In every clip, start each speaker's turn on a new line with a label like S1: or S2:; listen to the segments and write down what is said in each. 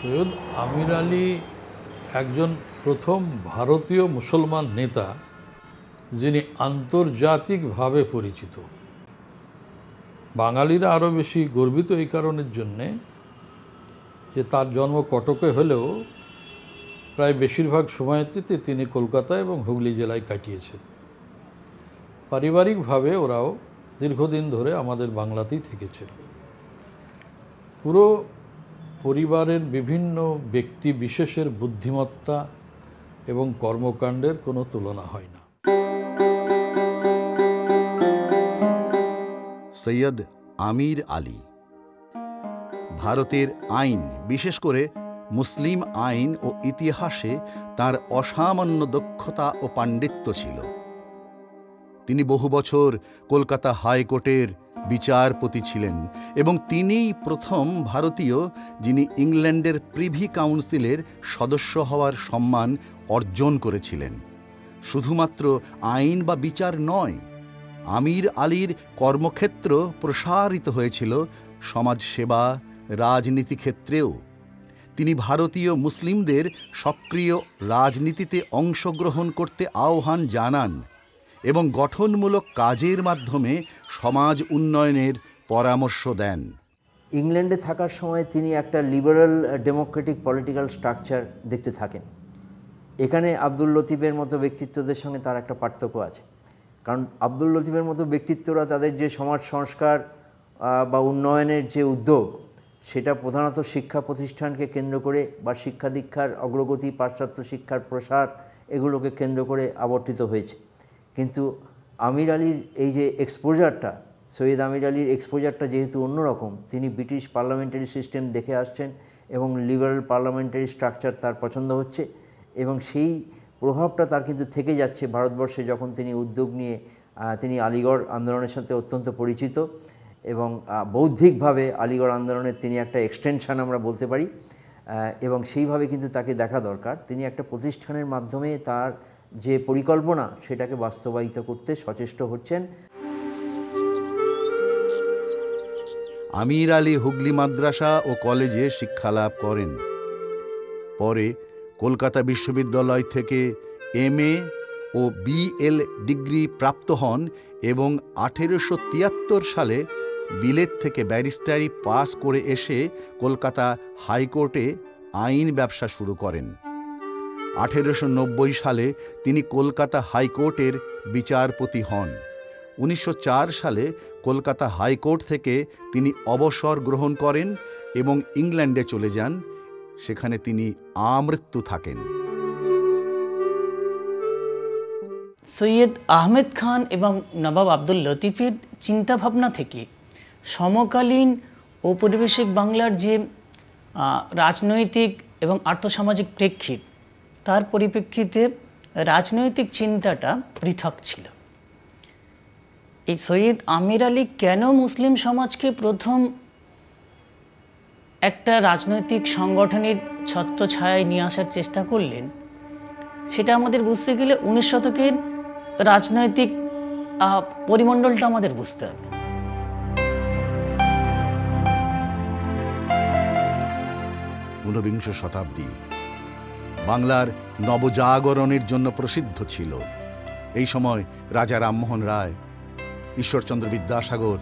S1: সৈয়দ আমির আলী একজন প্রথম ভারতীয় মুসলমান নেতা যিনি আন্তর্জাতিকভাবে পরিচিত। বাঙালিরা আরও বেশি গর্বিত এই কারণের জন্যে যে তার জন্ম কটকে হলেও প্রায় বেশিরভাগ সময়টিতে তিনি কলকাতা এবং হুগলি জেলায় কাটিয়েছেন। পারিবারিকভাবে ওরাও দীর্ঘদিন ধরে আমাদের বাংলাতেই থেকেছেন। পুরো পরিবারের বিভিন্ন ব্যক্তি বিশেষের বুদ্ধিমত্তা এবং কর্মকাণ্ডের কোনো তুলনা হয় না।
S2: সৈয়দ আমির আলী ভারতের আইন, বিশেষ করে মুসলিম আইন ও ইতিহাসে তার অসামান্য দক্ষতা ও পাণ্ডিত্য ছিল। তিনি বহু বছর কলকাতা হাইকোর্টের বিচারপতি ছিলেন এবং তিনিই প্রথম ভারতীয় যিনি ইংল্যান্ডের প্রিভি কাউন্সিলের সদস্য হওয়ার সম্মান অর্জন করেছিলেন। শুধুমাত্র আইন বা বিচার নয়, আমির আলীর কর্মক্ষেত্র প্রসারিত হয়েছিল সমাজসেবা, রাজনীতি ক্ষেত্রেও। তিনি ভারতীয় মুসলিমদের সক্রিয় রাজনীতিতে অংশগ্রহণ করতে আহ্বান জানান এবং গঠনমূলক কাজের মাধ্যমে সমাজ উন্নয়নের পরামর্শ দেন।
S3: ইংল্যান্ডে থাকার সময় তিনি একটা লিবারাল ডেমোক্রেটিক পলিটিক্যাল স্ট্রাকচার দেখতে থাকেন। এখানে আব্দুল লতিফের মতো ব্যক্তিত্বদের সঙ্গে তার একটা পার্থক্য আছে, কারণ আব্দুল লতিফের মতো ব্যক্তিত্বরা তাদের যে সমাজ সংস্কার বা উন্নয়নের যে উদ্যোগ, সেটা প্রধানত শিক্ষা প্রতিষ্ঠানকে কেন্দ্র করে বা শিক্ষা দীক্ষার অগ্রগতি, পাশ্চাত্য শিক্ষার প্রসার, এগুলোকে কেন্দ্র করে আবর্তিত হয়েছে। কিন্তু আমির আলীর এই যে এক্সপোজারটা, সৈয়দ আমির আলীর এক্সপোজারটা যেহেতু অন্যরকম, তিনি ব্রিটিশ পার্লামেন্টারি সিস্টেম দেখে আসছেন এবং লিবারাল পার্লামেন্টারি স্ট্রাকচার তার পছন্দ হচ্ছে এবং সেই প্রভাবটা তার কিন্তু থেকে যাচ্ছে ভারতবর্ষে। যখন তিনি উদ্যোগ নিয়ে তিনি আলিগড় আন্দোলনের সাথে অত্যন্ত পরিচিত এবং বৌদ্ধিকভাবে আলিগড় আন্দোলনের তিনি একটা এক্সটেনশন আমরা বলতে পারি, এবং সেইভাবে কিন্তু তাকে দেখা দরকার। তিনি একটা প্রতিষ্ঠানের মাধ্যমে তার যে পরিকল্পনা সেটাকে বাস্তবায়িত করতে সচেষ্ট হচ্ছেন।
S2: আমির আলী হুগলি মাদ্রাসা ও কলেজে শিক্ষালাভ করেন। পরে কলকাতা বিশ্ববিদ্যালয় থেকে MA ও BL ডিগ্রি প্রাপ্ত হন এবং 1873 সালে বিলেত থেকে ব্যারিস্টারি পাস করে এসে কলকাতা হাইকোর্টে আইন ব্যবসা শুরু করেন। 1890 সালে তিনি কলকাতা হাইকোর্টের বিচারপতি হন। 1904 সালে কলকাতা হাইকোর্ট থেকে তিনি অবসর গ্রহণ করেন এবং ইংল্যান্ডে চলে যান। সেখানে তিনি আমৃত্যু থাকেন।
S4: সৈয়দ আহমেদ খান এবং নবাব আব্দুল লতিফের চিন্তাভাবনা থেকে সমকালীন ঔপনিবেশিক বাংলার যে রাজনৈতিক এবং আর্থসামাজিক প্রেক্ষিত, তার পরিপ্রেক্ষিতে রাজনৈতিক চিন্তাটা পৃথক ছিল। এই সৈয়দ আমির আলী কেন মুসলিম সমাজকে প্রথম একটা রাজনৈতিক সংগঠনের ছত্রছায়ায় নিয়ে আসার চেষ্টা করলেন, সেটা আমাদের বুঝতে গেলে 19 শতকের রাজনৈতিক পরিমণ্ডলটা আমাদের বুঝতে হবে।
S2: ঊনবিংশ শতাব্দী বাংলার নবজাগরণের জন্য প্রসিদ্ধ ছিল। এই সময় রাজা রামমোহন রায়, ঈশ্বরচন্দ্র বিদ্যাসাগর,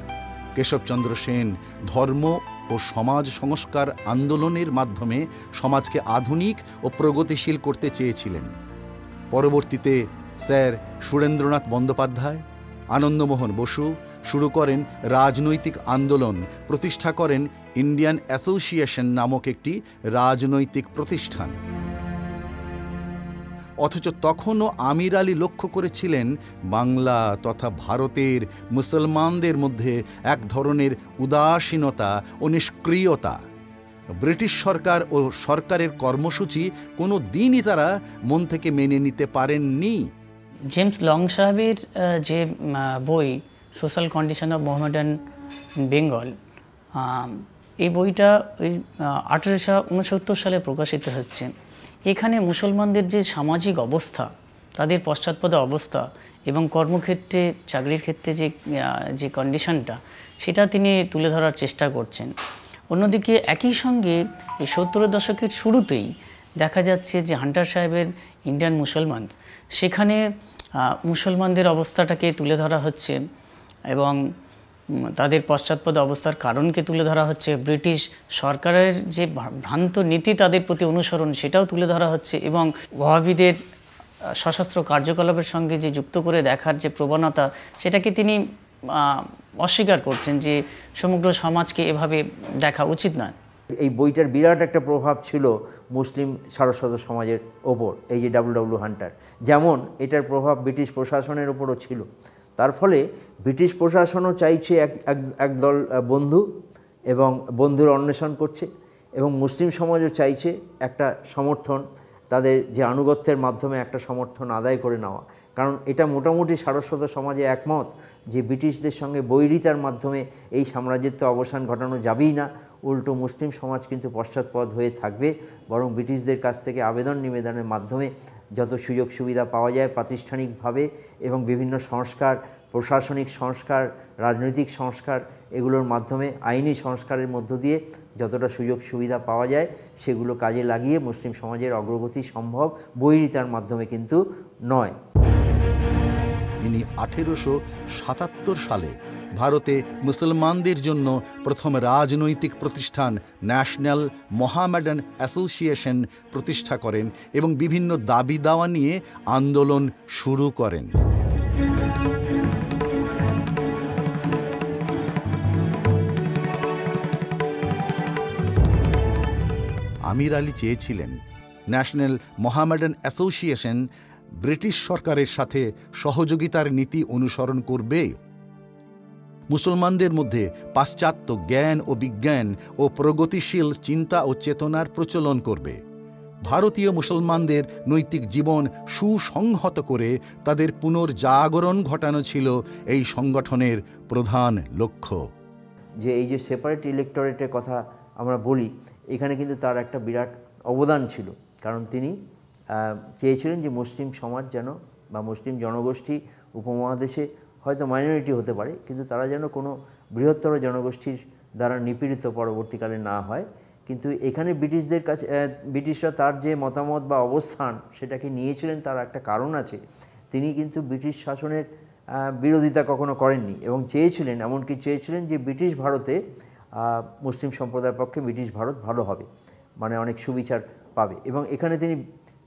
S2: কেশবচন্দ্র সেন ধর্ম ও সমাজ সংস্কার আন্দোলনের মাধ্যমে সমাজকে আধুনিক ও প্রগতিশীল করতে চেয়েছিলেন। পরবর্তীতে স্যার সুরেন্দ্রনাথ বন্দ্যোপাধ্যায়, আনন্দমোহন বসু শুরু করেন রাজনৈতিক আন্দোলন, প্রতিষ্ঠা করেন ইন্ডিয়ান অ্যাসোসিয়েশন নামক একটি রাজনৈতিক প্রতিষ্ঠান। অথচ তখনও আমির আলী লক্ষ্য করেছিলেন বাংলা তথা ভারতের মুসলমানদের মধ্যে এক ধরনের উদাসীনতা ও নিষ্ক্রিয়তা। ব্রিটিশ সরকার ও সরকারের কর্মসূচি কোনো দিনই তারা মন থেকে মেনে নিতে পারেননি।
S4: জেমস লং সাহেবের যে বই social condition of Mohammedan Bengal, এই বইটা ওই 1869 সালে প্রকাশিত হচ্ছে। এখানে মুসলমানদের যে সামাজিক অবস্থা, তাদের পশ্চাৎপদ অবস্থা এবং কর্মক্ষেত্রে, চাকরির ক্ষেত্রে যে কন্ডিশনটা, সেটা তিনি তুলে ধরার চেষ্টা করছেন। অন্যদিকে একই সঙ্গে এই 70-এর দশকের শুরুতেই দেখা যাচ্ছে যে হান্টার সাহেবের ইন্ডিয়ান মুসলমান, সেখানে মুসলমানদের অবস্থাটাকে তুলে ধরা হচ্ছে এবং তাদের পশ্চাৎপদ অবস্থার কারণকে তুলে ধরা হচ্ছে। ব্রিটিশ সরকারের যে ভ্রান্ত নীতি তাদের প্রতি অনুসরণ, সেটাও তুলে ধরা হচ্ছে এবং ওয়াহাবিদের সশস্ত্র কার্যকলাপের সঙ্গে যে যুক্ত করে দেখার যে প্রবণতা, সেটাকে তিনি অস্বীকার করছেন যে সমগ্র সমাজকে এভাবে দেখা উচিত নয়।
S3: এই বইটার বিরাট একটা প্রভাব ছিল মুসলিম সারস্বত সমাজের ওপর, এই যে ডব্লিউ হান্টার, যেমন এটার প্রভাব ব্রিটিশ প্রশাসনের ওপরও ছিল। তার ফলে ব্রিটিশ প্রশাসনও চাইছে একদল বন্ধু এবং বন্ধুর অন্বেষণ করছে, এবং মুসলিম সমাজও চাইছে একটা সমর্থন, তাদের যে আনুগত্যের মাধ্যমে একটা সমর্থন আদায় করে নেওয়া। কারণ এটা মোটামুটি সারস্বত সমাজে একমত যে ব্রিটিশদের সঙ্গে বৈরিতার মাধ্যমে এই সাম্রাজ্যত্ব অবসান ঘটানো যাবেই না, উল্টো মুসলিম সমাজ কিন্তু পশ্চাৎপদ হয়ে থাকবে, বরং ব্রিটিশদের কাছ থেকে আবেদন নিবেদনের মাধ্যমে যত সুযোগ সুবিধা পাওয়া যায় প্রাতিষ্ঠানিকভাবে এবং বিভিন্ন সংস্কার, প্রশাসনিক সংস্কার, রাজনৈতিক সংস্কার, এগুলোর মাধ্যমে আইনি সংস্কারের মধ্য দিয়ে যতটা সুযোগ সুবিধা পাওয়া যায় সেগুলো কাজে লাগিয়ে মুসলিম সমাজের অগ্রগতি সম্ভব, বৈরিতার মাধ্যমে কিন্তু নয়।
S2: তিনি 1877 সালে ভারতে মুসলমানদের জন্য প্রথম রাজনৈতিক প্রতিষ্ঠান ন্যাশনাল মোহামেডান অ্যাসোসিয়েশন প্রতিষ্ঠা করেন এবং বিভিন্ন দাবি দাওয়া নিয়ে আন্দোলন শুরু করেন। আমির আলী চেয়েছিলেন ন্যাশনাল মোহামেডান অ্যাসোসিয়েশন ব্রিটিশ সরকারের সাথে সহযোগিতার নীতি অনুসরণ করবে, মুসলমানদের মধ্যে পাশ্চাত্য জ্ঞান ও বিজ্ঞান ও প্রগতিশীল চিন্তা ও চেতনার প্রচলন করবে, ভারতীয় মুসলমানদের নৈতিক জীবন সুসংহত করে তাদের পুনর্জাগরণ ঘটানো ছিল এই সংগঠনের প্রধান লক্ষ্য।
S3: যে এই যে সেপারেট ইলেক্টোরেটের কথা আমরা বলি, এখানে কিন্তু তার একটা বিরাট অবদান ছিল, কারণ তিনি চেয়েছিলেন যে মুসলিম সমাজ যেন বা মুসলিম জনগোষ্ঠী উপমহাদেশে হয়তো মাইনরিটি হতে পারে, কিন্তু তারা যেন কোনো বৃহত্তর জনগোষ্ঠীর দ্বারা নিপীড়িত পরবর্তীকালে না হয়। কিন্তু এখানে ব্রিটিশদের কাছে ব্রিটিশরা তার যে মতামত বা অবস্থান সেটাকে নিয়েছিলেন, তার একটা কারণ আছে। তিনি কিন্তু ব্রিটিশ শাসনের বিরোধিতা কখনো করেননি এবং চেয়েছিলেন, এমনকি চেয়েছিলেন যে ব্রিটিশ ভারতে মুসলিম সম্প্রদায়ের পক্ষে ব্রিটিশ ভারত ভালো হবে, মানে অনেক সুবিচার পাবে, এবং এখানে তিনি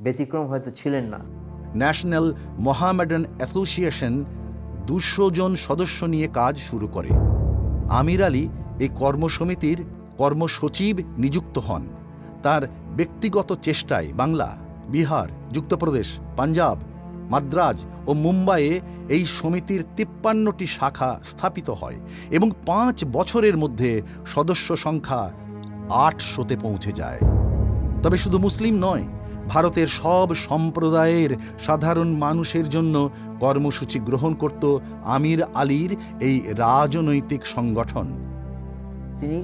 S3: ব্যতিক্রম হয়তো ছিলেন না।
S2: ন্যাশনাল মোহামেডান অ্যাসোসিয়েশন 200 জন সদস্য নিয়ে কাজ শুরু করে। আমির আলী এই কর্মসমিতির কর্মসচিব নিযুক্ত হন। তার ব্যক্তিগত চেষ্টায় বাংলা, বিহার, যুক্তপ্রদেশ, পাঞ্জাব, মাদ্রাজ ও মুম্বাইয়ে এই সমিতির 53টি শাখা স্থাপিত হয় এবং 5 বছরের মধ্যে সদস্য সংখ্যা 800-তে পৌঁছে যায়। তবে শুধু মুসলিম নয়, ভারতের সব সম্প্রদায়ের সাধারণ মানুষের জন্য কর্মসূচি গ্রহণ করত আমির আলীর এই রাজনৈতিক সংগঠন।
S3: তিনি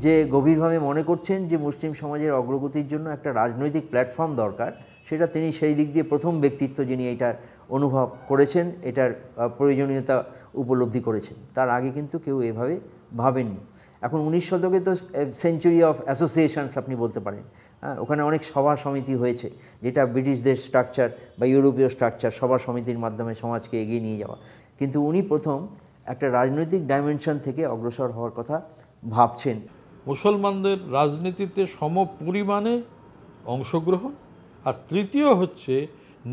S3: যে গভীরভাবে মনে করছেন যে মুসলিম সমাজের অগ্রগতির জন্য একটা রাজনৈতিক প্ল্যাটফর্ম দরকার, সেটা তিনি সেই দিক দিয়ে প্রথম ব্যক্তিত্ব যিনি এটার অনুভব করেছেন, এটার প্রয়োজনীয়তা উপলব্ধি করেছেন। তার আগে কিন্তু কেউ এভাবে ভাবেননি। এখন 19 শতকে তো সেঞ্চুরি অফ অ্যাসোসিয়েশনস আপনি বলতে পারেন। হ্যাঁ, ওখানে অনেক সভা সমিতি হয়েছে, যেটা ব্রিটিশদের স্ট্রাকচার বা ইউরোপীয় স্ট্রাকচার, সভা সমিতির মাধ্যমে সমাজকে এগিয়ে নিয়ে যাওয়া। কিন্তু উনি প্রথম একটা রাজনৈতিক ডাইমেনশন থেকে অগ্রসর হওয়ার কথা ভাবছেন।
S1: মুসলমানদের রাজনীতিতে সম পরিমাণে অংশগ্রহণ, আর তৃতীয় হচ্ছে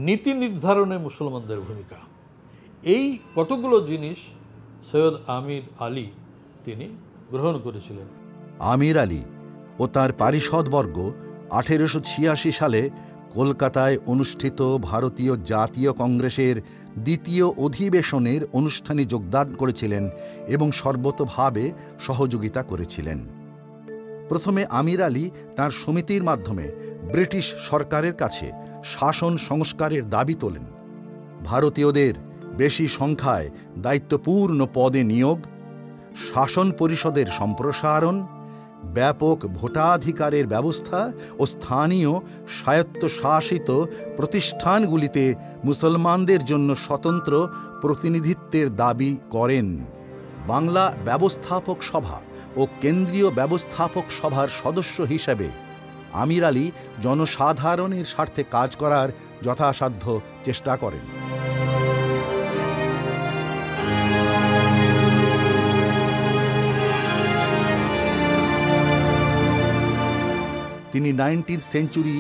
S1: নীতি নির্ধারণে মুসলমানদের ভূমিকা। এই কতগুলো জিনিস সৈয়দ আমির আলী তিনি গ্রহণ করেছিলেন।
S2: আমির আলী ও তার পারিষদবর্গ 1886 সালে কলকাতায় অনুষ্ঠিত ভারতীয় জাতীয় কংগ্রেসের দ্বিতীয় অধিবেশনের অনুষ্ঠানে যোগদান করেছিলেন এবং সর্বতোভাবে সহযোগিতা করেছিলেন। প্রথমে আমির আলী তাঁর সমিতির মাধ্যমে ব্রিটিশ সরকারের কাছে শাসন সংস্কারের দাবি তোলেন। ভারতীয়দের বেশি সংখ্যায় দায়িত্বপূর্ণ পদে নিয়োগ, শাসন পরিষদের সম্প্রসারণ, ব্যাপক ভোটাধিকারের ব্যবস্থা ও স্থানীয় স্বায়ত্তশাসিত প্রতিষ্ঠানগুলিতে মুসলমানদের জন্য স্বতন্ত্র প্রতিনিধিত্বের দাবি করেন। বাংলা ব্যবস্থাপক সভা ও কেন্দ্রীয় ব্যবস্থাপক সভার সদস্য হিসেবে আমির আলী জনসাধারণের স্বার্থে কাজ করার যথাসাধ্য চেষ্টা করেন। তিনি 19th সেঞ্চুরি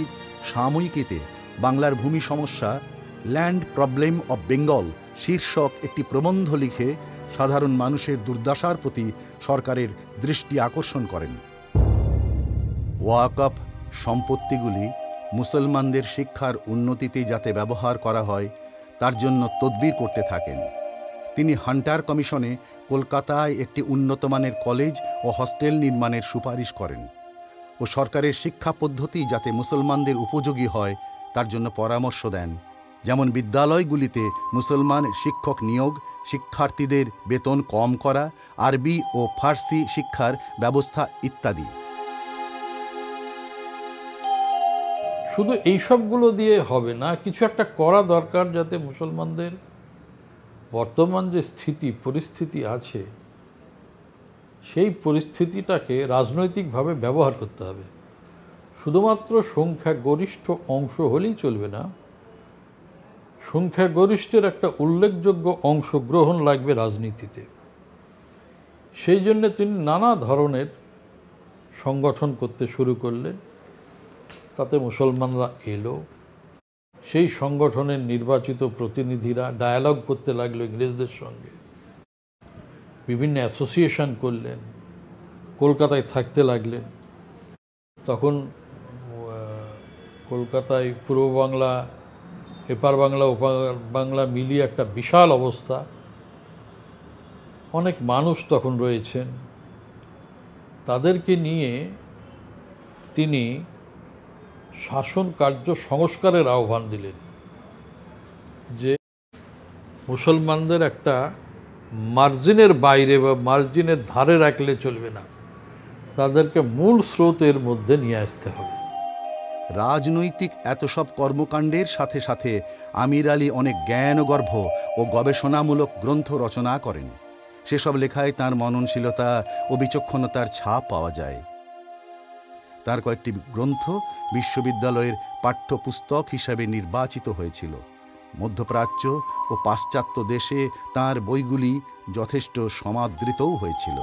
S2: সাময়িকীতে বাংলার ভূমি সমস্যা ল্যান্ড প্রবলেম অব বেঙ্গল শীর্ষক একটি প্রবন্ধ লিখে সাধারণ মানুষের দুর্দশার প্রতি সরকারের দৃষ্টি আকর্ষণ করেন। ওয়াকফ সম্পত্তিগুলি মুসলমানদের শিক্ষার উন্নতিতে যাতে ব্যবহার করা হয় তার জন্য তদবির করতে থাকেন। তিনি হান্টার কমিশনে কলকাতায় একটি উন্নতমানের কলেজ ও হস্টেল নির্মাণের সুপারিশ করেন ও সরকারের শিক্ষা পদ্ধতি যাতে মুসলমানদের উপযোগী হয় তার জন্য পরামর্শ দেন, যেমন বিদ্যালয়গুলিতে মুসলমান শিক্ষক নিয়োগ, শিক্ষার্থীদের বেতন কম করা, আরবি ও ফার্সি শিক্ষার ব্যবস্থা ইত্যাদি।
S1: শুধু এইসবগুলো দিয়ে হবে না, কিছু একটা করা দরকার যাতে মুসলমানদের বর্তমান যে পরিস্থিতি আছে সেই পরিস্থিতিটাকে রাজনৈতিকভাবে ব্যবহার করতে হবে। শুধুমাত্র সংখ্যাগরিষ্ঠ অংশ হলেই চলবে না, সংখ্যাগরিষ্ঠের একটা উল্লেখযোগ্য অংশগ্রহণ লাগবে রাজনীতিতে। সেই জন্য তিনি নানা ধরনের সংগঠন করতে শুরু করলেন, তাতে মুসলমানরা এলো। সেই সংগঠনের নির্বাচিত প্রতিনিধিরা ডায়ালগ করতে লাগলো ইংরেজদের সঙ্গে, বিভিন্ন অ্যাসোসিয়েশন করলেন, কলকাতায় থাকতে লাগলেন। তখন কলকাতায় পূর্ব বাংলা, এপার বাংলা, ওপার বাংলা মিলিয়ে একটা বিশাল অবস্থা, অনেক মানুষ তখন রয়েছেন। তাদেরকে নিয়ে তিনি শাসন কার্য সংস্কারের আহ্বান দিলেন যে মুসলমানদের একটা মার্জিনের বাইরে বা মার্জিনের ধারে রাখলে চলবে না, তাদেরকে মূল স্রোতের মধ্যে নিয়ে আসতে হবে।
S2: রাজনৈতিক এত সব কর্মকাণ্ডের সাথে সাথে আমির আলী অনেক জ্ঞানগর্ভ ও গবেষণামূলক গ্রন্থ রচনা করেন। সেসব লেখায় তাঁর মননশীলতা ও বিচক্ষণতার ছাপ পাওয়া যায়। তার কয়েকটি গ্রন্থ বিশ্ববিদ্যালয়ের পাঠ্যপুস্তক হিসাবে নির্বাচিত হয়েছিল। মধ্যপ্রাচ্য ও পাশ্চাত্য দেশে তাঁর বইগুলি যথেষ্ট সমাদৃতও হয়েছিল।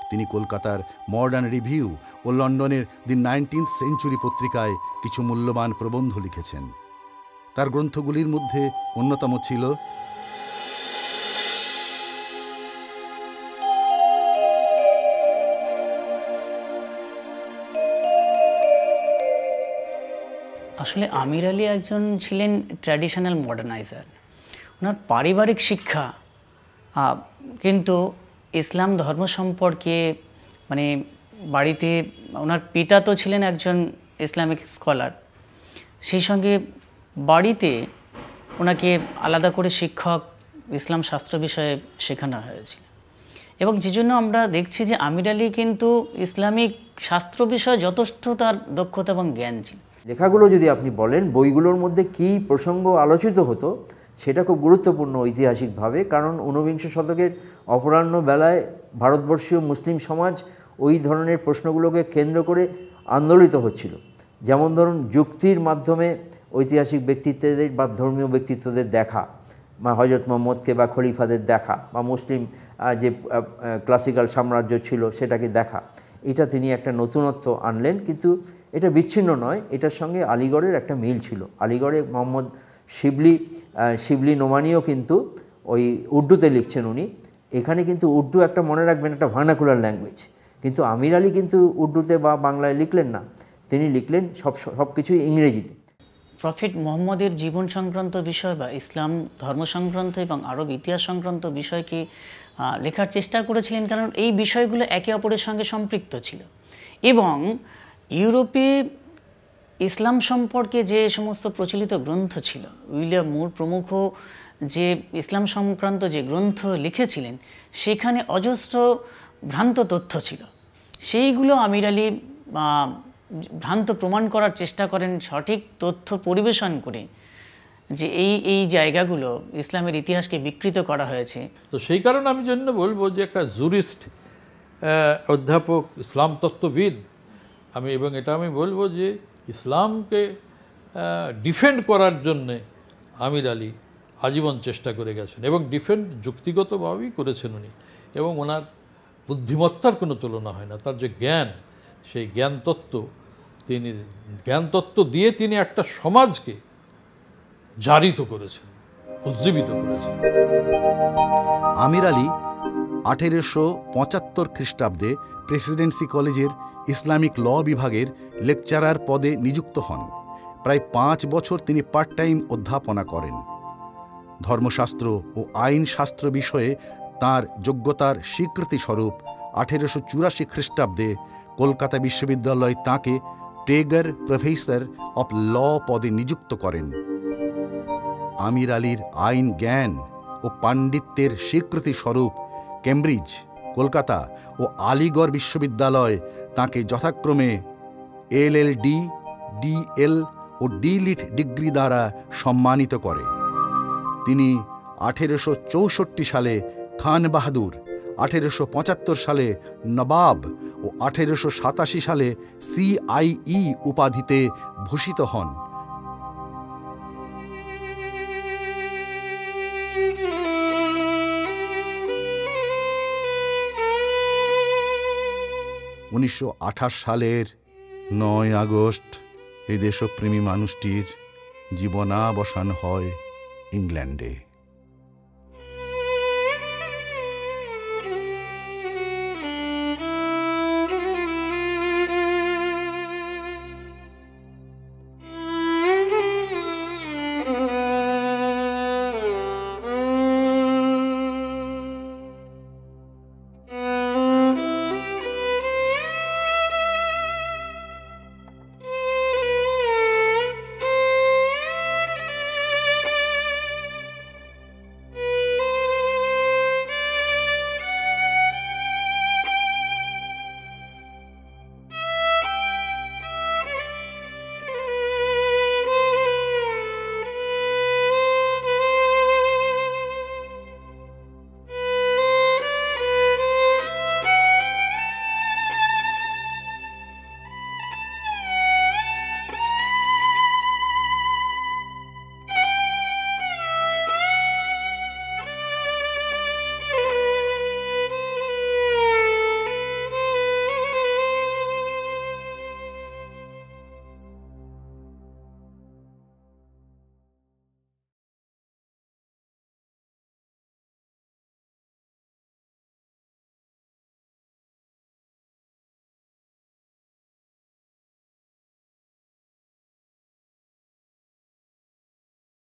S2: তিনি কলকাতার মডার্ন রিভিউ ও লন্ডনের দি 19th সেঞ্চুরি পত্রিকায় কিছু মূল্যবান প্রবন্ধ লিখেছেন। তার গ্রন্থগুলির মধ্যে অন্যতম ছিল
S4: আসলে আমির আলী একজন ছিলেন ট্র্যাডিশনাল মডার্নাইজার। ওনার পারিবারিক শিক্ষা কিন্তু ইসলাম ধর্ম সম্পর্কে, মানে বাড়িতে ওনার পিতা তো ছিলেন একজন ইসলামিক স্কলার, সেই সঙ্গে বাড়িতে ওনাকে আলাদা করে শিক্ষক ইসলাম শাস্ত্র বিষয়ে শেখানো হয়েছিল। এবং যে জন্য আমরা দেখছি যে আমির আলী কিন্তু ইসলামিক শাস্ত্র বিষয়ে যথেষ্ট তার দক্ষতা এবং জ্ঞান ছিল।
S3: লেখাগুলো যদি আপনি বলেন, বইগুলোর মধ্যে কী প্রসঙ্গ আলোচিত হতো সেটা খুব গুরুত্বপূর্ণ ঐতিহাসিকভাবে, কারণ ঊনবিংশ শতকের অপরাহ্ন বেলায় ভারতবর্ষীয় মুসলিম সমাজ ওই ধরনের প্রশ্নগুলোকে কেন্দ্র করে আন্দোলিত হচ্ছিল। যেমন ধরুন, যুক্তির মাধ্যমে ঐতিহাসিক ব্যক্তিত্বদের বা ধর্মীয় ব্যক্তিত্বদের দেখা, বা হজরত মোহাম্মদকে বা খলিফাদের দেখা, বা মুসলিম যে ক্লাসিক্যাল সাম্রাজ্য ছিল সেটাকে দেখা, এটা তিনি একটা নতুনত্ব আনলেন। কিন্তু এটা বিচ্ছিন্ন নয়, এটার সঙ্গে আলিগড়ের একটা মিল ছিল। আলিগড়ে মোহাম্মদ শিবলি নোমানিও কিন্তু ওই উর্দুতে লিখছেন উনি। এখানে কিন্তু উর্দু একটা মনে রাখবেন একটা ভার্নাকুলার ল্যাঙ্গুয়েজ, কিন্তু আমির আলী কিন্তু উর্দুতে বা বাংলায় লিখলেন না, তিনি লিখলেন সব কিছুই ইংরেজিতে।
S4: প্রফেট মোহাম্মদের জীবন সংক্রান্ত বিষয় বা ইসলাম ধর্ম সংক্রান্ত এবং আরব ইতিহাস সংক্রান্ত বিষয়কে লেখার চেষ্টা করেছিলেন, কারণ এই বিষয়গুলো একে অপরের সঙ্গে সম্পৃক্ত ছিল। এবং ইউরোপে ইসলাম সম্পর্কে যে সমস্ত প্রচলিত গ্রন্থ ছিল, উইলিয়াম মুর প্রমুখ যে ইসলাম সংক্রান্ত যে গ্রন্থ লিখেছিলেন, সেখানে অজস্র ভ্রান্ত তথ্য ছিল। সেইগুলো আমির আলী ভ্রান্ত প্রমাণ করার চেষ্টা করেন, সঠিক তথ্য পরিবেশন করে, যে এই জায়গাগুলো ইসলামের ইতিহাসকে বিকৃত করা হয়েছে।
S1: তো সেই কারণে আমি জন্য বলবো যে একটা জুরিস্ট অধ্যাপক, ইসলাম তত্ত্ববিদ। এবং এটা আমি বলবো যে ইসলামকে ডিফেন্ড করার জন্যে আমির আলী আজীবন চেষ্টা করে গেছেন, এবং ডিফেন্ড যুক্তিগতভাবেই করেছেন উনি। এবং ওনার বুদ্ধিমত্তার কোনো তুলনা হয় না। তার যে জ্ঞান, সেই জ্ঞানতত্ত্ব দিয়ে তিনি একটা সমাজকে জারিত করেছেন, উজ্জীবিত করেছেন।
S2: আমির আলী 1875 খ্রিস্টাব্দে প্রেসিডেন্সি কলেজের ইসলামিক ল বিভাগের লেকচারার পদে নিযুক্ত হন। প্রায় 5 বছর তিনি পার্ট টাইম অধ্যাপনা করেন। ধর্মশাস্ত্র ও আইনশাস্ত্র বিষয়ে তাঁর যোগ্যতার স্বীকৃতিস্বরূপ 1884 খ্রিস্টাব্দে কলকাতা বিশ্ববিদ্যালয় তাঁকে টেগার প্রফেসর অফ ল পদে নিযুক্ত করেন। আমির আলীর আইন জ্ঞান ও পাণ্ডিত্যের স্বীকৃতিস্বরূপ কেমব্রিজ, কলকাতা ও আলিগড় বিশ্ববিদ্যালয় তাঁকে যথাক্রমে LLD, DL ও DLitt ডিগ্রি দ্বারা সম্মানিত করে। তিনি 1864 সালে খান বাহাদুর, 1875 সালে নবাব ও 1887 সালে CIE উপাধিতে ভূষিত হন। 1928 সালের 9 আগস্ট এই দেশপ্রেমী মানুষটির জীবনাবসান হয় ইংল্যান্ডে।